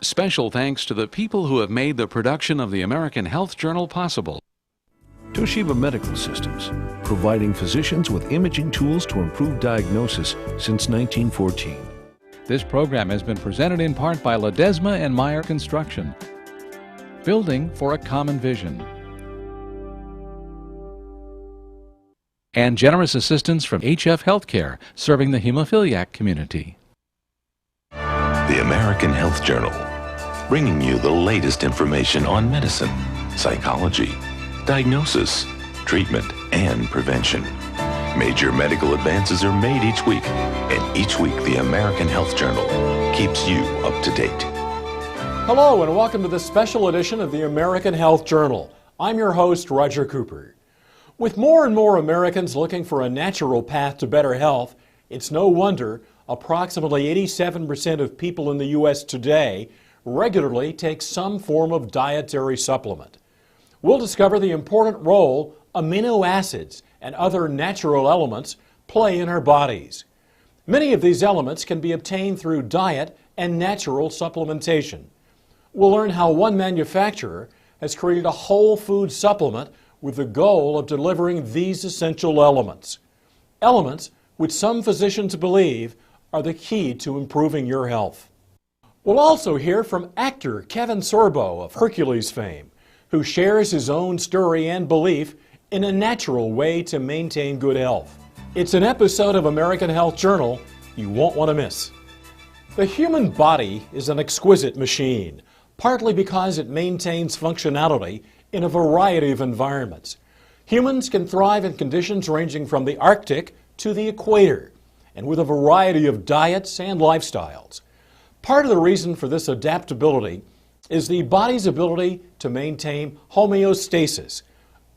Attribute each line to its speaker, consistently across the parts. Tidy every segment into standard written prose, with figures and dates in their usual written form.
Speaker 1: Special thanks to the people who have made the production of the American Health Journal possible.
Speaker 2: Toshiba Medical Systems, providing physicians with imaging tools to improve diagnosis since 1914.
Speaker 3: This program has been presented in part by Ledesma and Meyer Construction, building for a common vision. And generous assistance from HF Healthcare, serving the hemophiliac community.
Speaker 4: The American Health Journal, bringing you the latest information on medicine, psychology, diagnosis, treatment, and prevention. Major medical advances are made each week, and each week the American Health Journal keeps you up to date.
Speaker 5: Hello and welcome to this special edition of the American Health Journal. I'm your host, Roger Cooper. With more and more Americans looking for a natural path to better health, it's no wonder approximately 87% of people in the U.S. today regularly take some form of dietary supplement. We'll discover the important role amino acids and other natural elements play in our bodies. Many of these elements can be obtained through diet and natural supplementation. We'll learn how one manufacturer has created a whole food supplement with the goal of delivering these essential elements. Elements which some physicians believe are the key to improving your health. We'll also hear from actor Kevin Sorbo of Hercules fame, who shares his own story and belief in a natural way to maintain good health. It's an episode of American Health Journal you won't want to miss. The human body is an exquisite machine, partly because it maintains functionality in a variety of environments. Humans can thrive in conditions ranging from the Arctic to the equator, and with a variety of diets and lifestyles. Part of the reason for this adaptability is the body's ability to maintain homeostasis,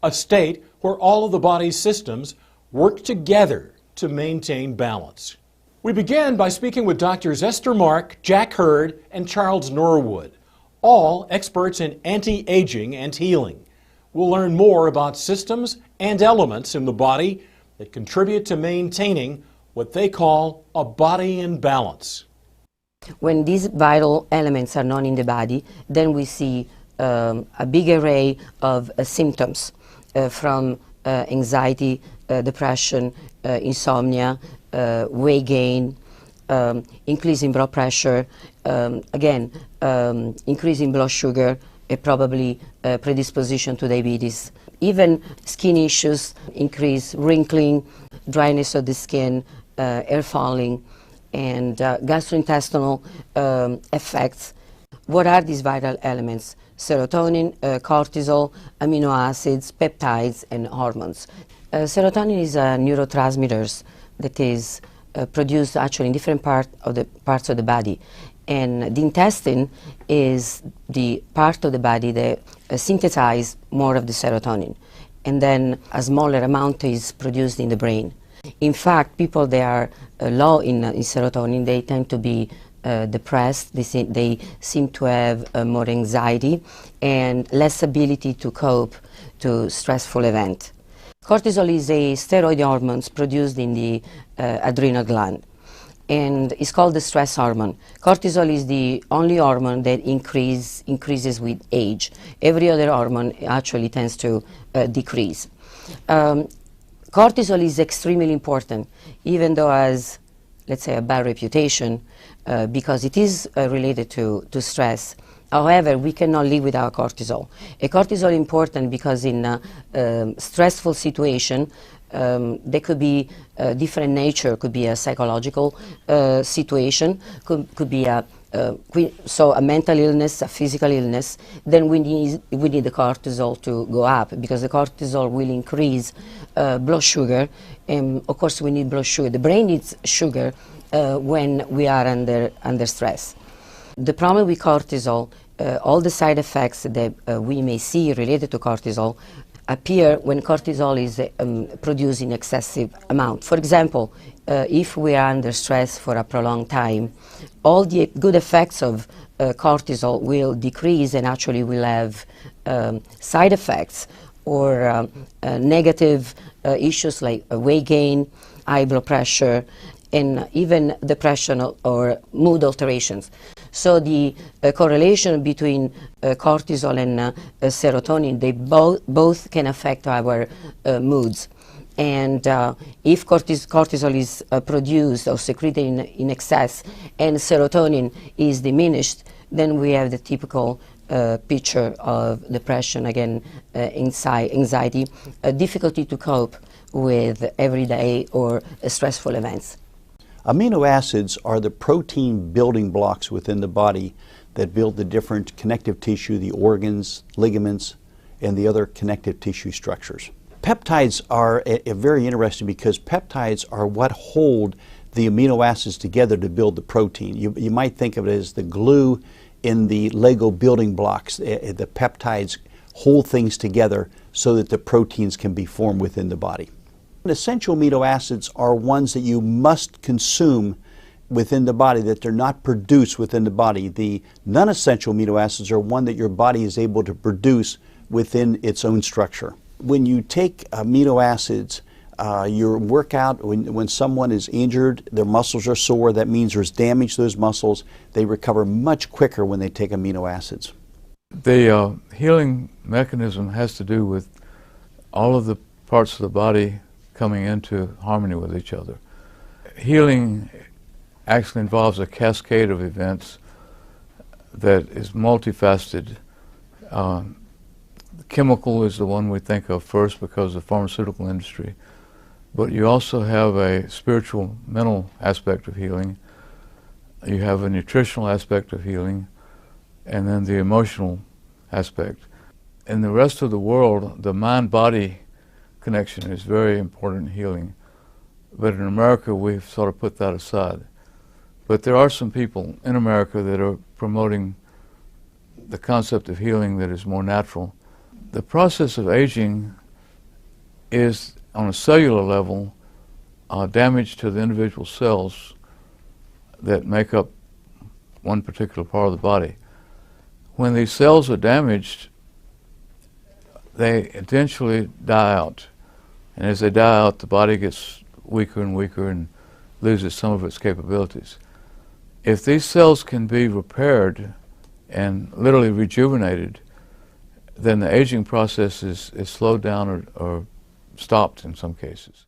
Speaker 5: a state where all of the body's systems work together to maintain balance. We begin by speaking with Drs. Esther Mark, Jack Hurd, and Charles Norwood, all experts in anti-aging and healing. We'll learn more about systems and elements in the body that contribute to maintaining what they call a body in balance.
Speaker 6: When these vital elements are known in the body, then we see a big array of symptoms from anxiety, depression, insomnia, weight gain, increase in blood pressure, increase in blood sugar, probably predisposition to diabetes. Even skin issues, increase wrinkling, dryness of the skin, hair falling, and gastrointestinal effects. What are these vital elements? Serotonin, cortisol, amino acids, peptides, and hormones. Serotonin is a neurotransmitter that is produced actually in different parts of the body. And the intestine is the part of the body that synthesizes more of the serotonin. And then a smaller amount is produced in the brain. In fact, people that are low in serotonin, they tend to be depressed. They seem to have more anxiety and less ability to cope to stressful event. Cortisol is a steroid hormone produced in the adrenal gland, and it's called the stress hormone. Cortisol is the only hormone that increases with age. Every other hormone actually tends to decrease. Cortisol is extremely important, even though has, let's say, a bad reputation because it is related to stress. However, we cannot live without cortisol. Cortisol is important because in a stressful situation, there could be a different nature, could be a psychological situation, could be a mental illness, a physical illness. Then we need the cortisol to go up because the cortisol will increase blood sugar, and of course we need blood sugar. The brain needs sugar when we are under stress. The problem with cortisol, all the side effects that we may see related to cortisol appear when cortisol is produced in excessive amount. For example, if we are under stress for a prolonged time, all the good effects of cortisol will decrease and actually will have side effects or negative issues like weight gain, high blood pressure, and even depression or mood alterations. So the correlation between cortisol and serotonin, they both can affect our moods. And if cortisol is produced or secreted in excess and serotonin is diminished, then we have the typical picture of depression, again, anxiety, difficulty to cope with everyday or stressful events.
Speaker 7: Amino acids are the protein building blocks within the body that build the different connective tissue, the organs, ligaments, and the other connective tissue structures. Peptides are very interesting because peptides are what hold the amino acids together to build the protein. You might think of it as the glue in the Lego building blocks. The peptides hold things together so that the proteins can be formed within the body. Essential amino acids are ones that you must consume within the body, that they're not produced within the body. The non-essential amino acids are one that your body is able to produce within its own structure. When you take amino acids, your workout, when someone is injured, their muscles are sore, that means there's damage to those muscles. They recover much quicker when they take amino acids.
Speaker 8: The healing mechanism has to do with all of the parts of the body coming into harmony with each other. Healing actually involves a cascade of events that is multifaceted. Chemical is the one we think of first because of the pharmaceutical industry. But you also have a spiritual, mental aspect of healing. You have a nutritional aspect of healing, and then the emotional aspect. In the rest of the world, the mind-body connection is very important in healing. But in America, we've sort of put that aside. But there are some people in America that are promoting the concept of healing that is more natural. The process of aging is, on a cellular level, damage to the individual cells that make up one particular part of the body. When these cells are damaged, they eventually die out. And as they die out, the body gets weaker and weaker and loses some of its capabilities. If these cells can be repaired and literally rejuvenated, then the aging process is slowed down or stopped in some cases.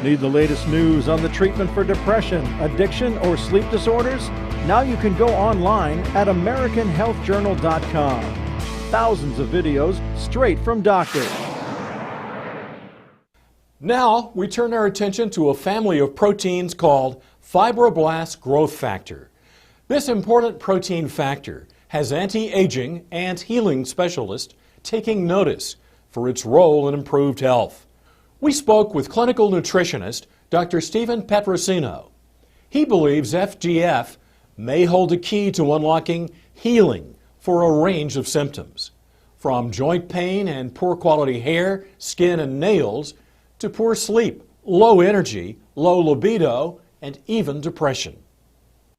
Speaker 9: Need the latest news on the treatment for depression, addiction, or sleep disorders? Now you can go online at AmericanHealthJournal.com. Thousands of videos straight from doctors.
Speaker 5: Now we turn our attention to a family of proteins called fibroblast growth factor. This important protein factor has anti-aging and healing specialists taking notice for its role in improved health. We spoke with clinical nutritionist Dr. Stephen Petrosino. He believes FGF may hold a key to unlocking healing for a range of symptoms, from joint pain and poor quality hair, skin, and nails, to poor sleep, low energy, low libido, and even depression.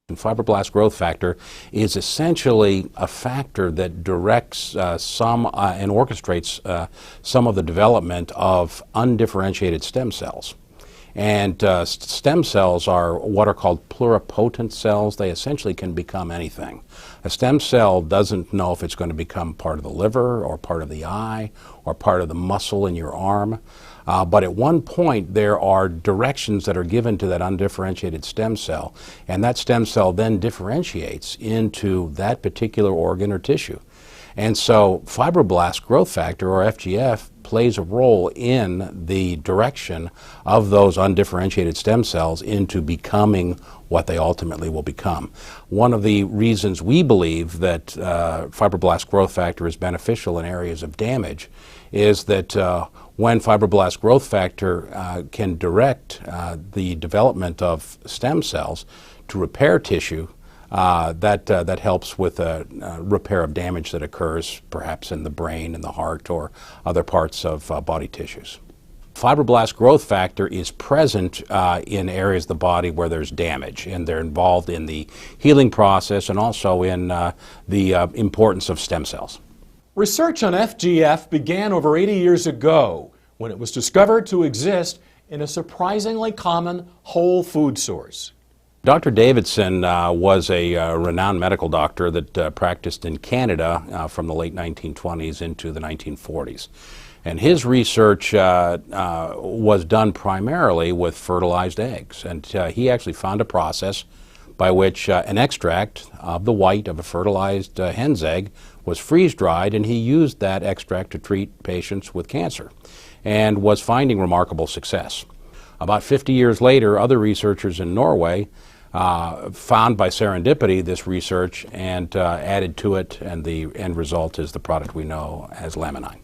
Speaker 10: Fibroblast growth factor is essentially a factor that directs and orchestrates some of the development of undifferentiated stem cells. And stem cells are what are called pluripotent cells. They essentially can become anything. A stem cell doesn't know if it's going to become part of the liver or part of the eye or part of the muscle in your arm. But at one point, there are directions that are given to that undifferentiated stem cell, and that stem cell then differentiates into that particular organ or tissue. And so fibroblast growth factor, or FGF, plays a role in the direction of those undifferentiated stem cells into becoming what they ultimately will become. One of the reasons we believe that fibroblast growth factor is beneficial in areas of damage is that when fibroblast growth factor can direct the development of stem cells to repair tissue, that helps with a repair of damage that occurs perhaps in the brain, in the heart, or other parts of body tissues. Fibroblast growth factor is present in areas of the body where there's damage, and they're involved in the healing process and also in the importance of stem cells.
Speaker 5: Research on FGF began over 80 years ago when it was discovered to exist in a surprisingly common whole food source.
Speaker 10: Dr. Davidson was a renowned medical doctor that practiced in Canada from the late 1920s into the 1940s. And his research was done primarily with fertilized eggs. And he actually found a process by which an extract of the white of a fertilized hen's egg was freeze-dried, and he used that extract to treat patients with cancer and was finding remarkable success. About 50 years later, other researchers in Norway found by serendipity this research and added to it, and the end result is the product we know as Laminine.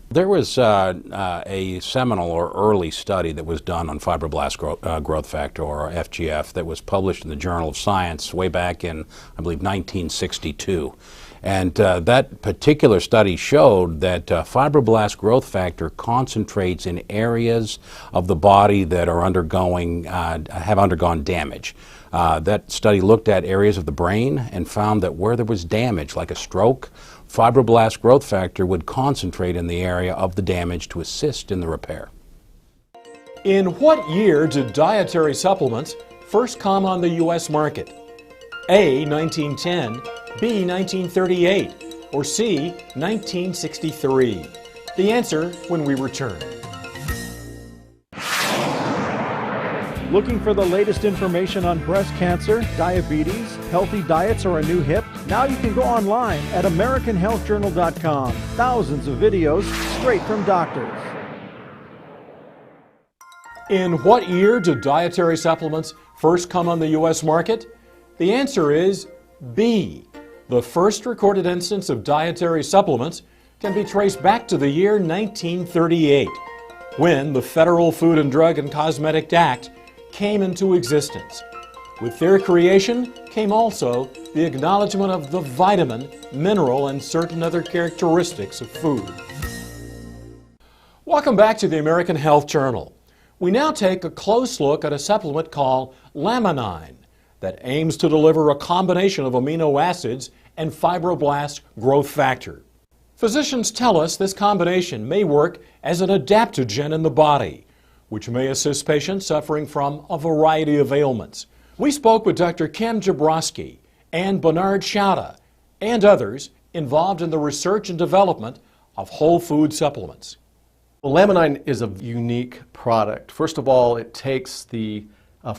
Speaker 10: There was a seminal or early study that was done on fibroblast growth factor, or FGF, that was published in the Journal of Science way back in, I believe, 1962. And that particular study showed that fibroblast growth factor concentrates in areas of the body that are have undergone damage. That study looked at areas of the brain and found that where there was damage, like a stroke, fibroblast growth factor would concentrate in the area of the damage to assist in the repair.
Speaker 5: In what year did dietary supplements first come on the U.S. market? A, 1910, B, 1938, or C, 1963? The answer when we return.
Speaker 9: Looking for the latest information on breast cancer, diabetes, healthy diets, or a new hip? Now you can go online at AmericanHealthJournal.com. Thousands of videos straight from doctors.
Speaker 5: In what year did dietary supplements first come on the U.S. market? The answer is B. The first recorded instance of dietary supplements can be traced back to the year 1938, when the Federal Food and Drug and Cosmetic Act came into existence. With their creation came also the acknowledgement of the vitamin, mineral, and certain other characteristics of food. Welcome back to the American Health Journal. We now take a close look at a supplement called Laminine that aims to deliver a combination of amino acids and fibroblast growth factor. Physicians tell us this combination may work as an adaptogen in the body, which may assist patients suffering from a variety of ailments. We spoke with Dr. Kim Jabrowski and Bernard Schauda and others involved in the research and development of whole food supplements.
Speaker 11: Well, Laminine is a unique product. First of all, it takes the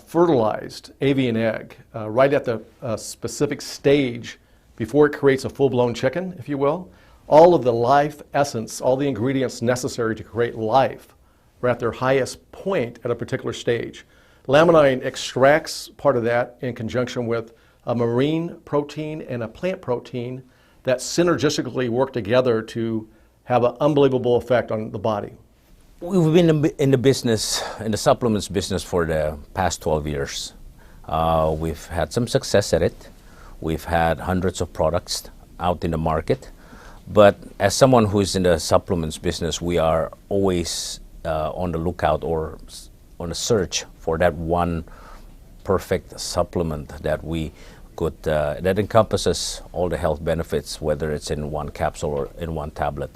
Speaker 11: fertilized avian egg right at the specific stage before it creates a full-blown chicken, if you will. All of the life essence, all the ingredients necessary to create life are at their highest point at a particular stage. Laminine extracts part of that in conjunction with a marine protein and a plant protein that synergistically work together to have an unbelievable effect on the body.
Speaker 12: We've been in the business, in the supplements business, for the past 12 years. We've had some success at it. We've had hundreds of products out in the market. But as someone who is in the supplements business, we are always on the lookout or on a search for that one perfect supplement that we could, that encompasses all the health benefits, whether it's in one capsule or in one tablet.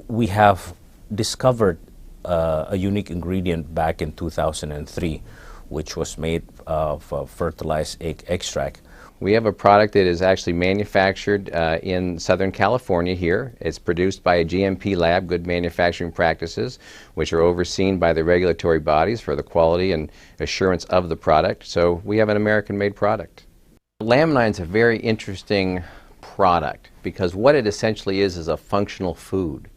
Speaker 12: We have discovered a unique ingredient back in 2003, which was made of fertilized egg extract.
Speaker 13: We have a product that is actually manufactured in Southern California here. It's produced by a GMP lab, Good Manufacturing Practices, which are overseen by the regulatory bodies for the quality and assurance of the product. So we have an American-made product. Laminine is a very interesting product because what it essentially is a functional food.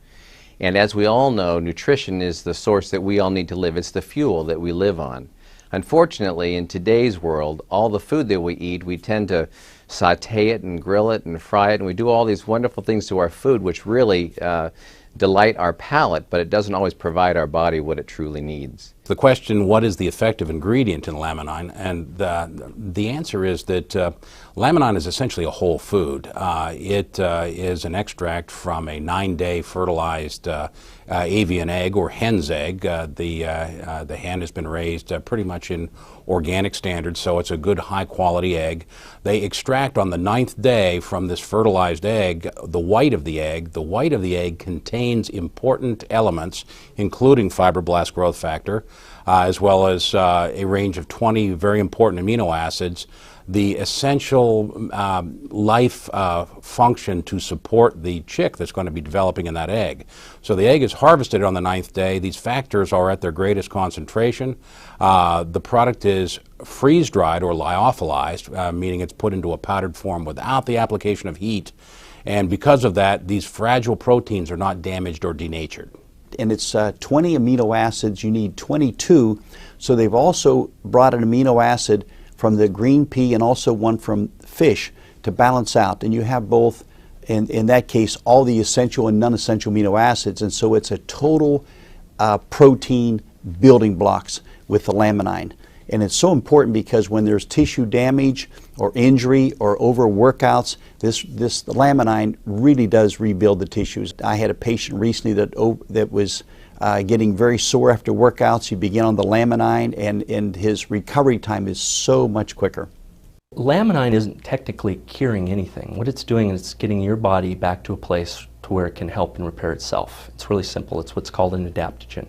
Speaker 13: And as we all know, nutrition is the source that we all need to live. It's the fuel that we live on. Unfortunately, in today's world, all the food that we eat, we tend to saute it and grill it and fry it, and we do all these wonderful things to our food which really delight our palate, but it doesn't always provide our body what it truly needs.
Speaker 10: The question, what is the effective ingredient in Laminine? And the answer is that Laminine is essentially a whole food. It is an extract from a 9-day fertilized avian egg or hen's egg. The hen has been raised pretty much in organic standards, so it's a good high-quality egg. They extract on the 9th day from this fertilized egg the white of the egg. The white of the egg contains important elements, including fibroblast growth factor, as well as a range of 20 very important amino acids, the essential life function to support the chick that's going to be developing in that egg. So the egg is harvested on the 9th day. These factors are at their greatest concentration. The product is freeze-dried or lyophilized, meaning it's put into a powdered form without the application of heat. And because of that, these fragile proteins are not damaged or denatured.
Speaker 7: And it's 20 amino acids. You need 22. So they've also brought an amino acid from the green pea and also one from fish to balance out. And you have both, in that case, all the essential and non-essential amino acids. And so it's a total protein building blocks with the Laminine. And it's so important because when there's tissue damage or injury or overworkouts, this Laminine really does rebuild the tissues. I had a patient recently that was getting very sore after workouts. He began on the Laminine, and his recovery time is so much quicker.
Speaker 14: Laminine isn't technically curing anything. What it's doing is it's getting your body back to a place to where it can help and repair itself. It's really simple. It's what's called an adaptogen.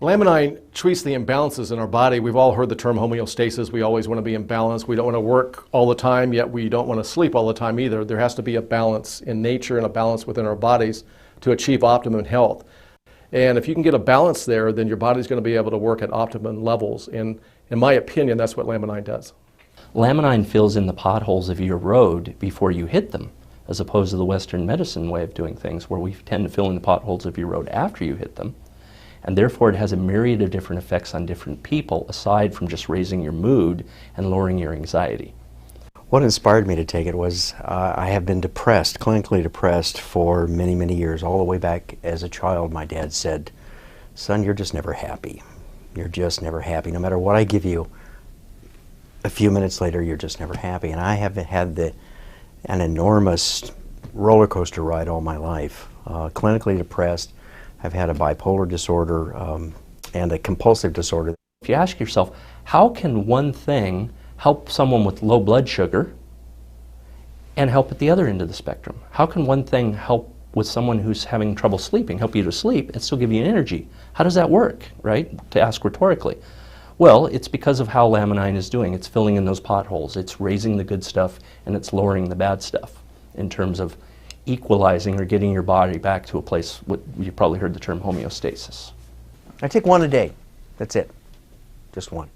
Speaker 11: Laminine treats the imbalances in our body. We've all heard the term homeostasis. We always want to be in balance. We don't want to work all the time, yet we don't want to sleep all the time either. There has to be a balance in nature and a balance within our bodies to achieve optimum health. And if you can get a balance there, then your body's going to be able to work at optimum levels. And in my opinion, that's what Laminine does.
Speaker 14: Laminine fills in the potholes of your road before you hit them, as opposed to the Western medicine way of doing things, where we tend to fill in the potholes of your road after you hit them. And therefore it has a myriad of different effects on different people, aside from just raising your mood and lowering your anxiety.
Speaker 15: What inspired me to take it was I have been depressed, clinically depressed, for many, many years. All the way back as a child, my dad said, "Son, you're just never happy. You're just never happy. No matter what I give you, a few minutes later, you're just never happy." And I have had an enormous roller coaster ride all my life. Clinically depressed. I've had a bipolar disorder and a compulsive disorder.
Speaker 14: If you ask yourself, how can one thing help someone with low blood sugar and help at the other end of the spectrum? How can one thing help with someone who's having trouble sleeping, help you to sleep and still give you energy? How does that work, right? To ask rhetorically. Well, it's because of how Laminine is doing. It's filling in those potholes. It's raising the good stuff and it's lowering the bad stuff in terms of equalizing or getting your body back to a place, what you probably heard the term homeostasis.
Speaker 15: I take one a day. That's it. Just one.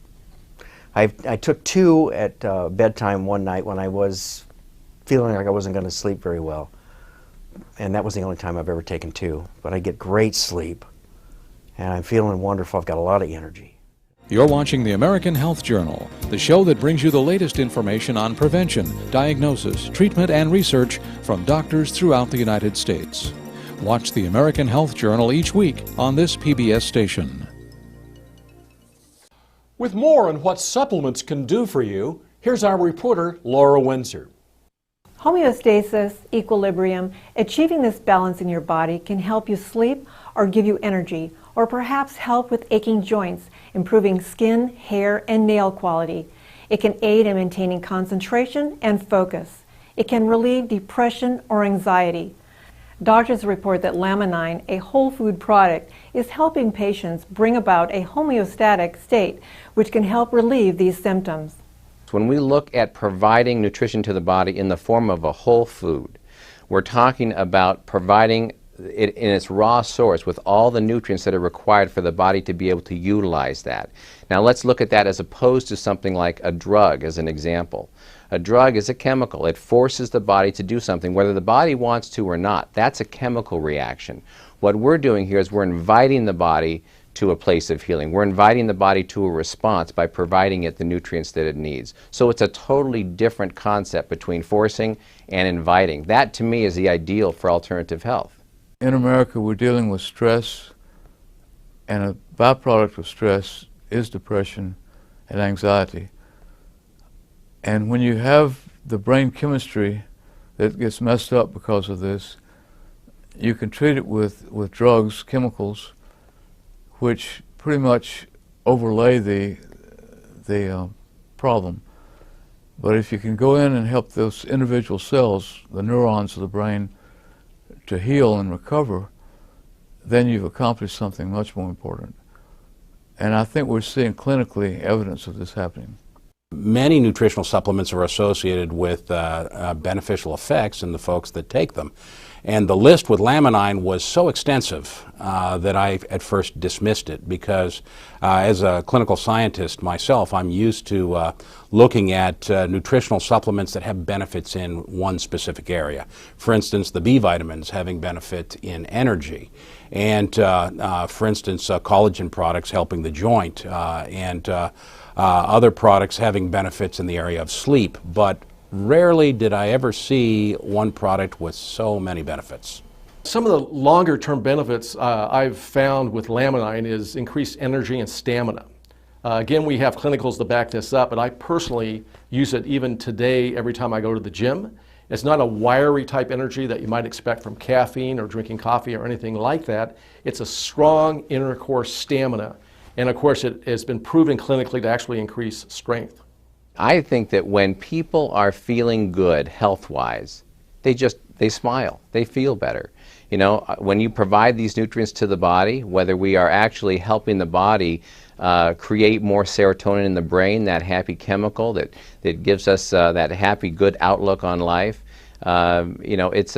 Speaker 15: I took two at bedtime one night when I was feeling like I wasn't going to sleep very well. And that was the only time I've ever taken two. But I get great sleep and I'm feeling wonderful. I've got a lot of energy.
Speaker 3: You're watching the American Health Journal, the show that brings you the latest information on prevention, diagnosis, treatment, and research from doctors throughout the United States. Watch the American Health Journal each week on this PBS station.
Speaker 5: With more on what supplements can do for you, here's our reporter, Laura Windsor.
Speaker 16: Homeostasis, equilibrium, achieving this balance in your body can help you sleep or give you energy, or perhaps help with aching joints, improving skin, hair, and nail quality. It can aid in maintaining concentration and focus. It can relieve depression or anxiety. Doctors report that Laminine, a whole food product, is helping patients bring about a homeostatic state, which can help relieve these symptoms.
Speaker 13: When we look at providing nutrition to the body in the form of a whole food, we're talking about providing it in its raw source with all the nutrients that are required for the body to be able to utilize that. Now let's look at that as opposed to something like a drug as an example. A drug is a chemical. It forces the body to do something whether the body wants to or not. That's a chemical reaction. What we're doing here is we're inviting the body to a place of healing. We're inviting the body to a response by providing it the nutrients that it needs. So it's a totally different concept between forcing and inviting. That to me is the ideal for alternative health.
Speaker 8: In America, we're dealing with stress, and a byproduct of stress is depression and anxiety. And when you have the brain chemistry that gets messed up because of this, you can treat it with drugs, chemicals, which pretty much overlay the problem. But if you can go in and help those individual cells, the neurons of the brain, to heal and recover, then you've accomplished something much more important. And I think we're seeing clinically evidence of this happening.
Speaker 10: Many nutritional supplements are associated with beneficial effects in the folks that take them. And the list with Laminine was so extensive that I at first dismissed it because as a clinical scientist myself, I'm used to looking at nutritional supplements that have benefits in one specific area. For instance, the B vitamins having benefit in energy. And for instance, collagen products helping the joint and other products having benefits in the area of sleep. But rarely did I ever see one product with so many benefits.
Speaker 11: Some of the longer term benefits I've found with Laminine is increased energy and stamina. Again, we have clinicals to back this up, but I personally use it even today every time I go to the gym. It's not a wiry type energy that you might expect from caffeine or drinking coffee or anything like that. It's a strong inner core stamina. And of course, it has been proven clinically to actually increase strength.
Speaker 13: I think that when people are feeling good health-wise, they smile, they feel better. You know, when you provide these nutrients to the body, whether we are actually helping the body create more serotonin in the brain, that happy chemical that gives us that happy, good outlook on life, you know, it's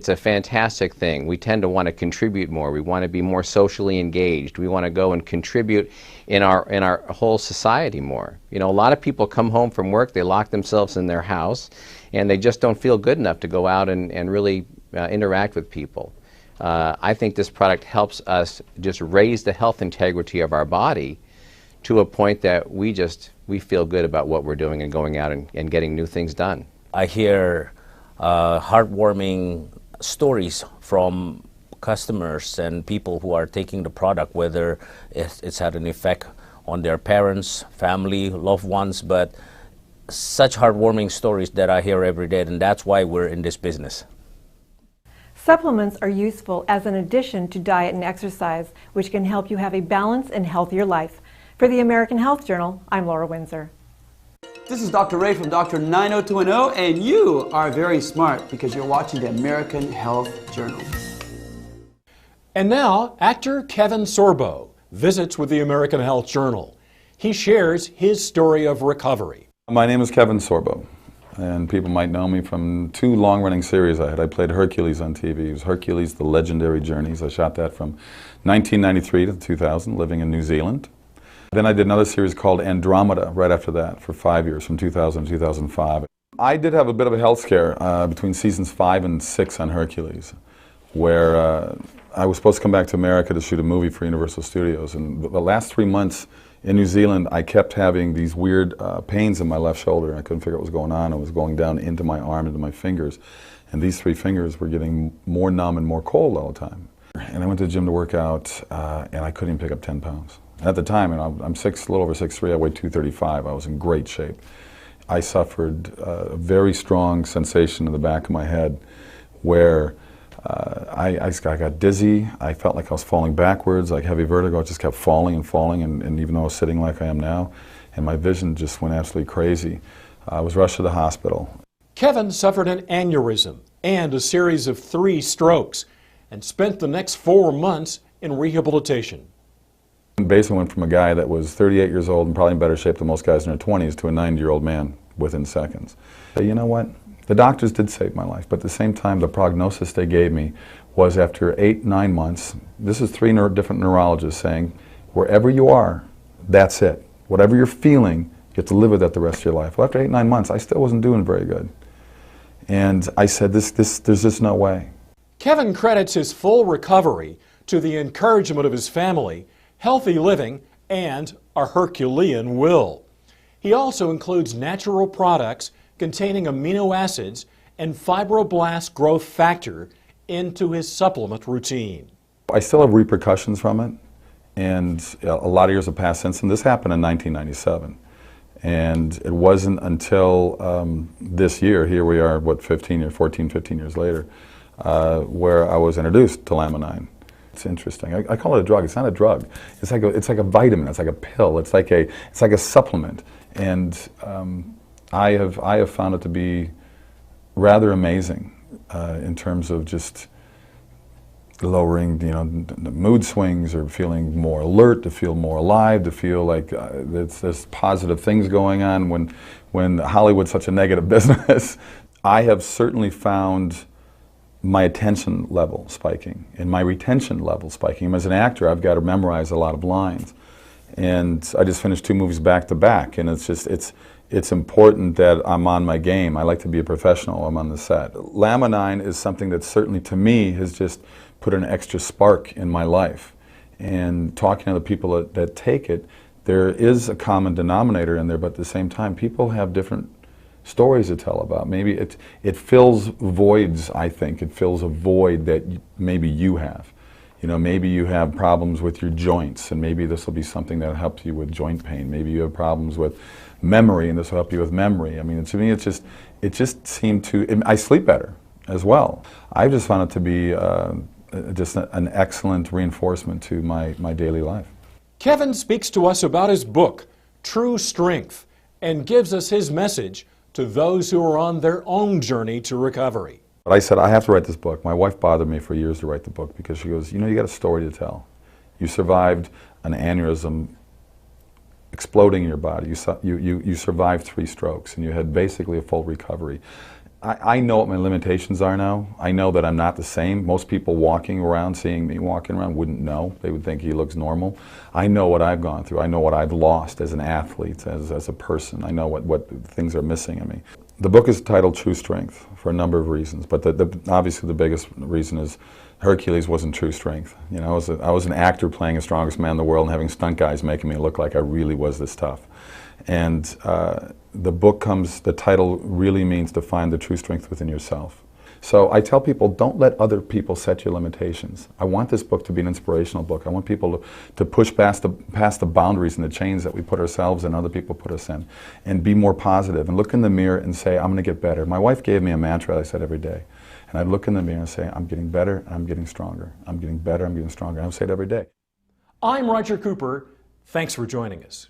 Speaker 13: a fantastic thing. We tend to want to contribute more. We want to be more socially engaged. We want to go and contribute in our whole society more. You know, a lot of people come home from work, they lock themselves in their house, and they just don't feel good enough to go out and really interact with people. I think this product helps us just raise the health integrity of our body to a point that we feel good about what we're doing and going out and getting new things done.
Speaker 12: I hear heartwarming stories from customers and people who are taking the product, whether it's had an effect on their parents, family, loved ones, but such heartwarming stories that I hear every day, and that's why we're in this business.
Speaker 16: Supplements are useful as an addition to diet and exercise, which can help you have a balanced and healthier life. For the American Health Journal, I'm Laura Windsor.
Speaker 17: This is Dr. Ray from Dr. 90210, and you are very smart because you're watching the American Health Journal.
Speaker 5: And now, actor Kevin Sorbo visits with the American Health Journal. He shares his story of recovery.
Speaker 18: My name is Kevin Sorbo, and people might know me from two long-running series I had. I played Hercules on TV. It was Hercules, The Legendary Journeys. I shot that from 1993 to 2000, living in New Zealand. Then I did another series called Andromeda right after that for 5 years, from 2000 to 2005. I did have a bit of a health scare between seasons 5 and 6 on Hercules, where I was supposed to come back to America to shoot a movie for Universal Studios. And the last 3 months in New Zealand, I kept having these weird pains in my left shoulder. I couldn't figure out what was going on. It was going down into my arm, into my fingers. And these 3 fingers were getting more numb and more cold all the time. And I went to the gym to work out, and I couldn't even pick up 10 pounds. At the time, and I'm a little over 6'3", I weighed 235. I was in great shape. I suffered a very strong sensation in the back of my head where I got dizzy. I felt like I was falling backwards, like heavy vertigo. I just kept falling and falling, and even though I was sitting like I am now, and my vision just went absolutely crazy. I was rushed to the hospital.
Speaker 5: Kevin suffered an aneurysm and a series of 3 strokes and spent the next 4 months in rehabilitation.
Speaker 18: Basically went from a guy that was 38 years old and probably in better shape than most guys in their 20s to a 90-year-old man within seconds. But you know what? The doctors did save my life, but at the same time, the prognosis they gave me was after 8-9 months, this is 3 different neurologists saying, wherever you are, that's it. Whatever you're feeling, you have to live with that the rest of your life. Well, after 8-9 months, I still wasn't doing very good. And I said, there's just no way.
Speaker 5: Kevin credits his full recovery to the encouragement of his family, healthy living, and a Herculean will. He also includes natural products containing amino acids and fibroblast growth factor into his supplement routine.
Speaker 18: I still have repercussions from it, and a lot of years have passed since, and this happened in 1997. And it wasn't until this year, here we are, what, 15 years later, where I was introduced to Laminine. It's interesting. I call it a drug. It's not a drug. It's like a vitamin. It's like a pill. It's like a supplement. And I have found it to be rather amazing in terms of just lowering, the mood swings, or feeling more alert, to feel more alive, to feel like there's positive things going on when Hollywood's such a negative business. I have certainly found my attention level spiking and my retention level spiking. As an actor, I've got to memorize a lot of lines. And I just finished 2 movies back to back, and it's important that I'm on my game. I like to be a professional. I'm on the set. Laminine is something that certainly, to me, has just put an extra spark in my life. And talking to the people that take it, there is a common denominator in there, but at the same time, people have different stories to tell about. Maybe it fills voids, I think. It fills a void that maybe you have. Maybe you have problems with your joints, and maybe this will be something that helps you with joint pain. Maybe you have problems with memory, and this will help you with memory. I mean, to me, it just seemed to, I sleep better as well. I just found it to be just an excellent reinforcement to my daily life.
Speaker 5: Kevin speaks to us about his book, True Strength, and gives us his message to those who are on their own journey to recovery.
Speaker 18: But I said, I have to write this book. My wife bothered me for years to write the book because she goes, you got a story to tell. You survived an aneurysm exploding in your body. You survived 3 strokes, and you had basically a full recovery. I know what my limitations are now. I know that I'm not the same. Most people walking around, seeing me walking around, wouldn't know. They would think he looks normal. I know what I've gone through. I know what I've lost as an athlete, as a person. I know what things are missing in me. The book is titled True Strength for a number of reasons, but obviously the biggest reason is Hercules wasn't true strength. I was an actor playing the strongest man in the world and having stunt guys making me look like I really was this tough. And the title really means to find the true strength within yourself. So I tell people, don't let other people set your limitations. I want this book to be an inspirational book. I want people to push past the boundaries and the chains that we put ourselves and other people put us in, and be more positive, and look in the mirror and say, I'm going to get better. My wife gave me a mantra I said every day. And I'd look in the mirror and say, I'm getting better, I'm getting stronger. I'm getting better, I'm getting stronger. I would say it every day.
Speaker 5: I'm Roger Cooper. Thanks for joining us.